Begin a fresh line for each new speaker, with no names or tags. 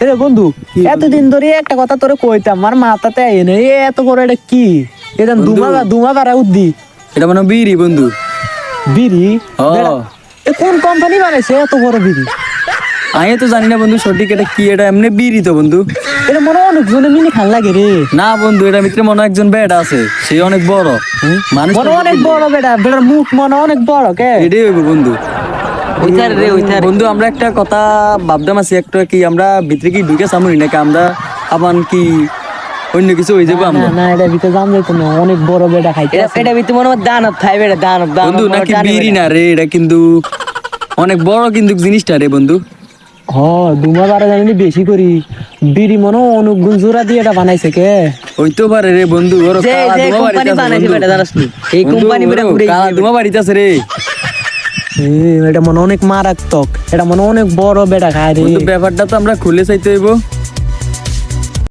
রে বন্ধু, এতদিন ধরে একটা কথা তোরে কইতাম, আমার মাথাতে এনে এত বড় এটা কি? এটা দুমা বাড়া উদ্দি
এটা মানে বিড়ি বন্ধু।
বিড়ি?
ও।
কোন কোম্পানি বানাইছে এত বড় বিড়ি?
আমি তো জানি না বন্ধু সঠিক এটা কি, এটা এমনি বিড়ি তো বন্ধু।
এটা মনে হয় অনেক জনে মিনি খান লাগে রে।
না বন্ধু, এটা ভিতরে মনে হয় একজন বেটা আছে, সে অনেক বড় মানুষ।
মনে অনেক বড় বেটার মুখ মনে অনেক বড় কে?
এটাই হইব বন্ধু। বন্ধু আমরা একটা কথা ভাবতাম আছি, একটা কি আমরা ভিতরে কি ঢুকে সামরি নাকি আমরা আবার কি অন্য কিছু হয়ে যাবো আমরা?
না এটা ভিতরে জান যাইতো না, অনেক বড় বেটা খাইতে আছে।
এটা ভিতরে মনে হয় দানব থাই বেটা, দানব
বন্ধু নাকি বিড়ি না রে, এটা কিন্তু অনেক বড় কিন্তু জিনিসটা রে বন্ধু।
হ দুমা বারা জানি বেশি করি বিড়ি মনে হয় অনেক গুণ জোড়া দিয়ে এটা বানাইছে কে?
হইতো পারে রে বন্ধু, ওর
যে
কালা
যে
ধোঁয়া
কোম্পানি
বাড়িতে আছে
বানাইছে
বন্ধু।
বেটা জানাস নি? এই
বন্ধু,
কোম্পানি বেটা
ওর
পুরো
কালা ধোঁয়া বাড়িতে আছে রে
এটা মনে হয় অনেক মারাত্মক, এটা মনে হয় অনেক বড় বেটা খায় রে।
বন্ধু ব্যাপারটা তো আমরা খুলে চাইতে হইব।